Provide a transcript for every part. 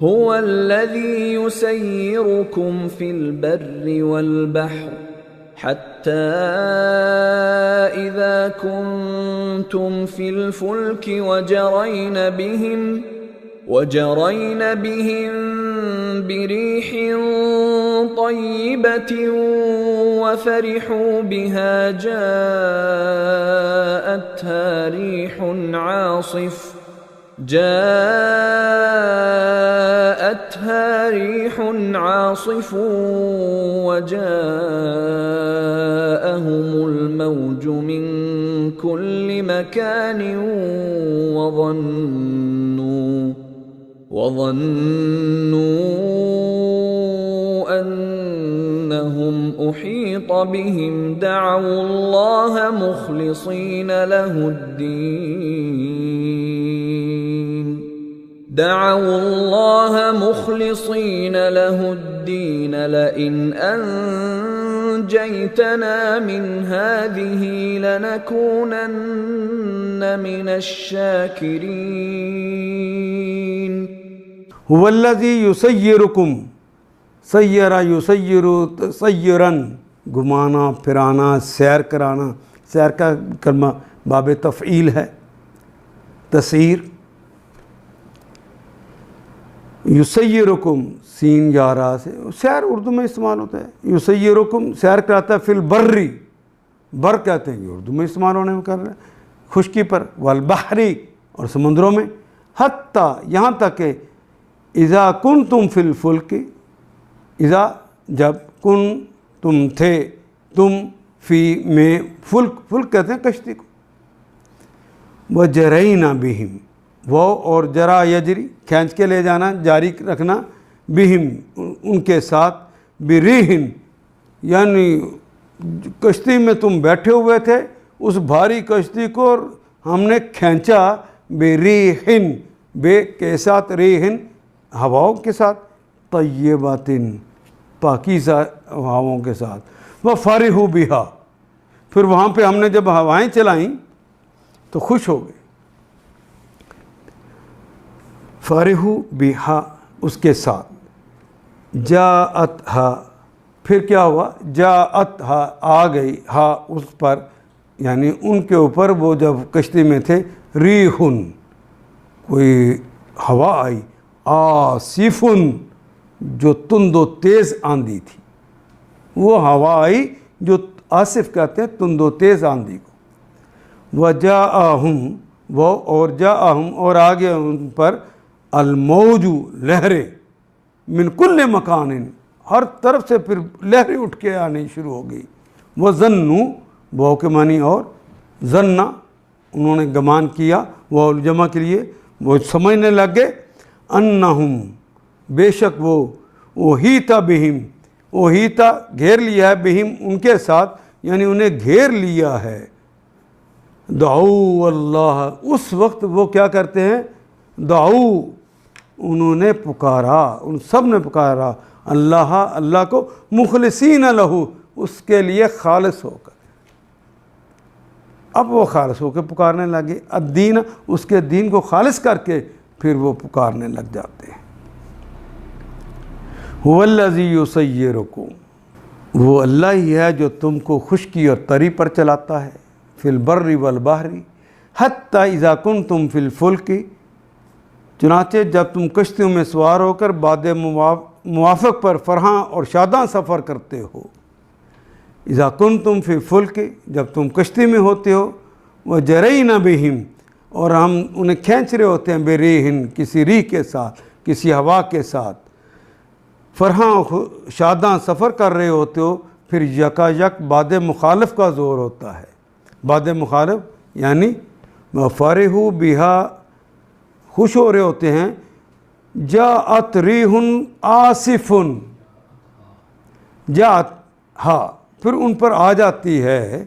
هو الذي يسيركم في البر والبحر حتى إذا كنتم في الفلك وجرين بهم بريح طيبة وفرحوا بها جاءتها ريح عاصف وجاءهم الموج من كل مكان وظنوا أنهم أحيط بهم دعوا الله مخلصين له الدين لئن أنجيتنا من هذه لنكونن من الشاكرين هو الذي يسيركم سیر یسیر سیرن گھمانا پھرانا سیر کرانا. سیر کا کلمہ باب تفعیل ہے. تسیر یسیرکم سین یا را سے سیر اردو میں استعمال ہوتا ہے. یسیرکم سیر کراتا ہے. فی البری بر کہتے ہیں یہ اردو میں استعمال ہونے میں کر رہے ہیں خشکی پر. والبحری اور سمندروں میں. حتیٰ یہاں تک کہ اذا کنتم فی الفلک اذا جب کن تم تھے تم فی میں فلک کہتے ہیں کشتی کو. وجرینا بہم وہ اور جرا یجری کھینچ کے لے جانا جاری رکھنا. بہم ان کے ساتھ. بریحن یعنی کشتی میں تم بیٹھے ہوئے تھے اس بھاری کشتی کو ہم نے کھینچا. بریحن بے کے ساتھ ریحن ہواؤں کے ساتھ. طیباتن پاکیزہ ہواؤں کے ساتھ. وفرحوا بہا پھر وہاں پہ ہم نے جب ہوائیں چلائیں تو خوش ہو گئے. فرحوا بہا اس کے ساتھ. جاءتھا پھر کیا ہوا. جاءتھا آ گئی ہا اس پر یعنی ان کے اوپر وہ جب کشتی میں تھے. ریحن کوئی ہوا آئی. آصفن جو تند و تیز آندھی تھی. وہ ہوا آئی جو آصف کہتے ہیں تند و تیز آندھی کو. وجاءہم وہ اور جاءہم اور آگے ان پر الموج لہریں. من کل مکان ہر طرف سے پھر لہریں اٹھ کے آنی شروع ہو گئی. وظنوا وہ کے معنی اور ظنّ انہوں نے گمان کیا. وہ جمع کے لیے وہ سمجھنے لگ گئے. انہم بے شک وہ احیطا بہم احیطا گھیر لیا ہے. بہم ان کے ساتھ یعنی انہیں گھیر لیا ہے. دعو اللہ اس وقت وہ کیا کرتے ہیں. دعو انہوں نے پکارا ان سب نے پکارا اللہ کو. مخلصین لہو اس کے لیے خالص ہو کر. اب وہ خالص ہو کے پکارنے لگے. الدین اس کے دین کو خالص کر کے پھر وہ پکارنے لگ جاتے ہیں. هو الذی یسیرکم وہ اللہ ہی ہے جو تم کو خشکی اور تری پر چلاتا ہے. فی البر والبحر حتی اذا کنتم فی الفلک چنانچہ جب تم کشتیوں میں سوار ہو کر باد موافق پر فرحاں اور شاداں سفر کرتے ہو. اذا کنتم فی الفلک جب تم کشتی میں ہوتے ہو. وجرینا بہم اور ہم انہیں کھینچ رہے ہوتے ہیں. بریحن کسی ریح کے ساتھ کسی ہوا کے ساتھ. فرحاں شاداں سفر کر رہے ہوتے ہو. پھر یکا یک باد مخالف کا زور ہوتا ہے. باد مخالف یعنی فرحوا بہا خوش ہو رہے ہوتے ہیں. جاءت ریح آصف جاءت ہا پھر ان پر آ جاتی ہے.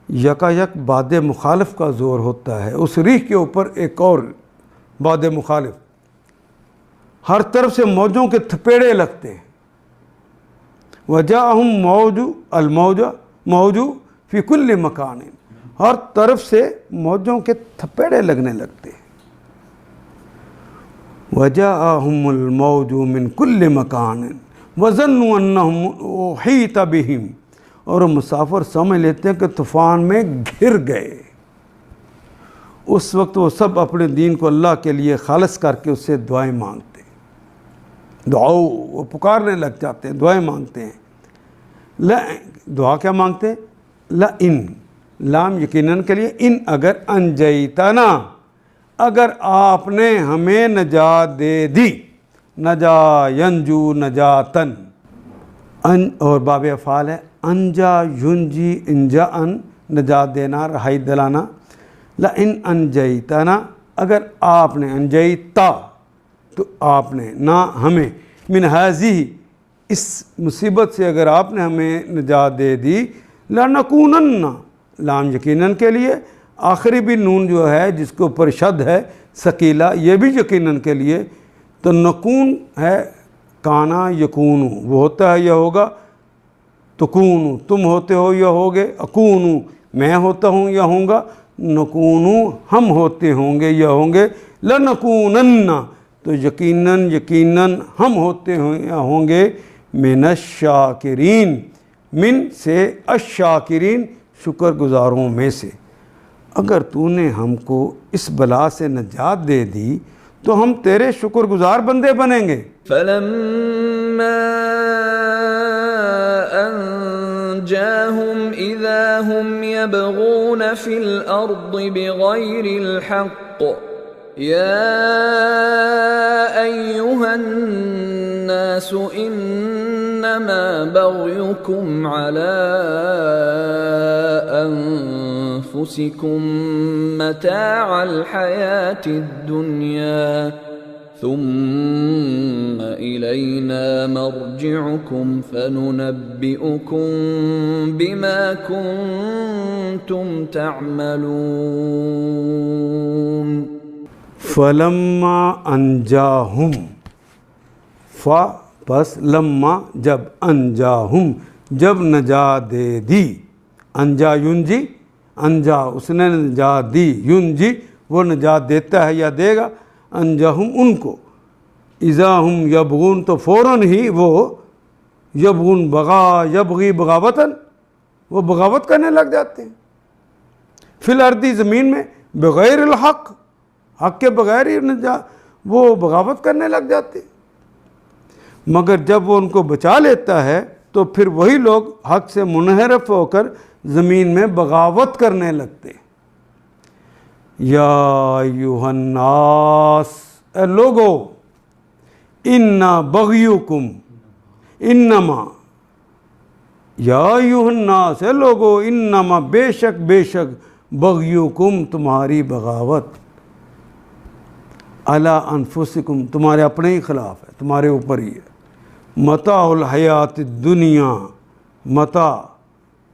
یکا یک باد مخالف کا زور ہوتا ہے. اس ریح کے اوپر ایک اور باد مخالف. ہر طرف سے موجوں کے تھپیڑے لگتے ہیں. وجاءہم الموج فی کل مکان ہر طرف سے موجوں کے تھپیڑے لگنے لگتے ہیں. وَجَاءَهُمُ الْمَوْجُ مِنْ كُلِّ مَكَانٍ وَظَنُّوا أَنَّهُمْ أُحِيطَ بِهِمْ، اور مسافر سمجھ لیتے ہیں کہ طوفان میں گھر گئے۔ اس وقت وہ سب اپنے دین کو اللہ کے لیے خالص کر کے اس سے دعائیں مانگتے ہیں، وہ پکارنے لگ جاتے ہیں، دعائیں مانگتے ہیں۔ دعا کیا مانگتے ہیں؟ لَإِن، لام یقیناً کے لیے، ان اگر انجیتنا، اگر آپ نے ہمیں نجات دے دی، نجا ینجو نجاتن، ان اور باب افعال ہے، انجا ینجی انجا ان، نجات دینا، رہائی دلانا۔ لَإِن انجیتنا، اگر آپ نے، انجیتا تو آپ نے، نہ ہمیں، من ہذہ، اس مصیبت سے اگر آپ نے ہمیں نجات دے دی، لَنَكُونَنَّ، لام یقیناً کے لیے، آخری بھی نون جو ہے جس کے اوپر شد ہے ثقیلہ، یہ بھی یقیناً کے لیے، تو نکون ہے کانا یکون، وہ ہوتا ہے یا ہوگا، تکون تم ہوتے ہو یا ہوگے، اکون میں ہوتا ہوں یا ہوں گا، نکون ہم ہوتے ہوں گے یا ہوں گے، لَنَكُونَنَّ تو یقیناً ہم ہوتے ہوں گے، من الشاکرین، من سے الشاکرین، شکر گزاروں میں سے۔ اگر تو نے ہم کو اس بلا سے نجات دے دی تو ہم تیرے شکر گزار بندے بنیں گے۔ فَلَمَّا أَنْجَاهُمْ إِذَا هُمْ يَبْغُونَ فِي الْأَرْضِ بِغَيْرِ الْحَقِّ يَا أَيُّهَا النَّاسُ إِنَّمَا بَغْيُكُمْ عَلَىٰ أَنفُسِكُمْ مَتَاعَ الْحَيَاةِ الدُّنْيَا ثُمَّ إِلَيْنَا مَرْجِعُكُمْ فَنُنَبِّئُكُم بِمَا كُنتُمْ تَعْمَلُونَ۔ فَلَمَّا أَنْجَاهُمْ، پس لما جب، انجاہم جب نجات دے دی، انجا ینجی، انجا اس نے نجات دی، ینجی وہ نجات دیتا ہے یا دے گا، انجاہم ان کو، اذا ہم یبغون تو فوراً ہی وہ، یبغون بغا یبغی بغاوتاً، وہ بغاوت کرنے لگ جاتے ہیں، فی الارضی زمین میں، بغیر الحق، حق کے بغیر ہی وہ بغاوت کرنے لگ جاتے ہیں۔ مگر جب وہ ان کو بچا لیتا ہے تو پھر وہی لوگ حق سے منحرف ہو کر زمین میں بغاوت کرنے لگتے ہیں۔ یا ایھا الناس، اے لوگو، انا بغیکم، انما، یا ایھا الناس، اے لوگو، انما بے شک بغیکم تمہاری بغاوت، علی انفسکم تمہارے اپنے ہی خلاف ہے، تمہارے اوپر ہی ہے، متاع الحیات الدنیا، متاع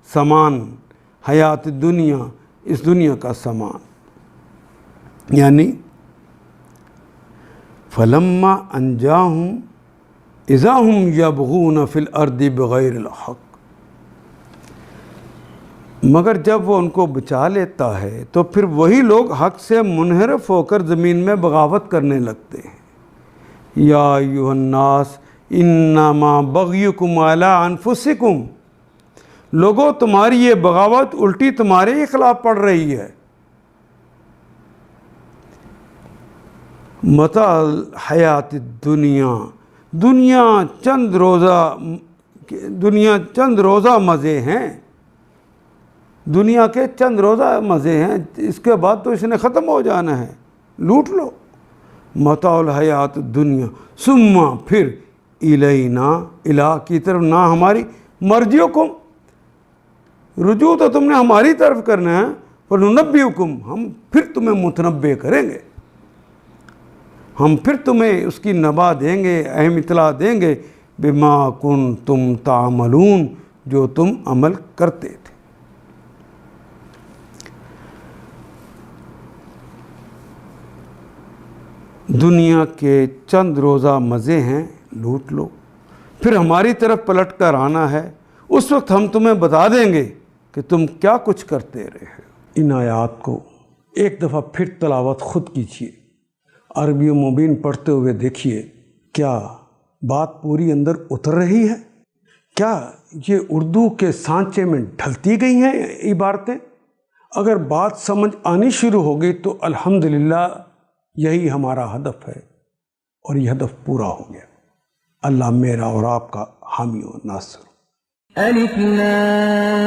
سامان، حیات دنیا اس دنیا کا سامان، یعنی فلما انجاہم اذا ہم یبغون فی الارض بغیر الحق، مگر جب وہ ان کو بچا لیتا ہے تو پھر وہی لوگ حق سے منحرف ہو کر زمین میں بغاوت کرنے لگتے ہیں۔ یا ایھا الناس انما بغیکم علی انفسکم، لوگوں تمہاری یہ بغاوت الٹی تمہارے ہی خلاف پڑ رہی ہے، متاع الحیات الدنیا، دنیا چند روزہ مزے ہیں، دنیا کے چند روزہ مزے ہیں، اس کے بعد تو اس نے ختم ہو جانا ہے، لوٹ لو، متاع الحیات الدنیا، ثم پھر الینا، الہ کی طرف، نہ ہماری، مرجعکم رجوع تو تم نے ہماری طرف کرنا ہے، فننبئکم ہم پھر تمہیں متنبع کریں گے، ہم پھر تمہیں اس کی نبا دیں گے، اہم اطلاع دیں گے، بما کنتم تعملون جو تم عمل کرتے تھے۔ دنیا کے چند روزہ مزے ہیں، لوٹ لو، پھر ہماری طرف پلٹ کر آنا ہے، اس وقت ہم تمہیں بتا دیں گے کہ تم کیا کچھ کرتے رہے۔ ان آیات کو ایک دفعہ پھر تلاوت خود کیجیے، عربی مبین پڑھتے ہوئے دیکھیے کیا بات پوری اندر اتر رہی ہے؟ کیا یہ اردو کے سانچے میں ڈھلتی گئی ہیں عبارتیں؟ اگر بات سمجھ آنی شروع ہو گئی تو الحمدللہ یہی ہمارا ہدف ہے، اور یہ ہدف پورا ہو گیا۔ اللہ میرا اور آپ کا حامی و ناصر۔ الف لام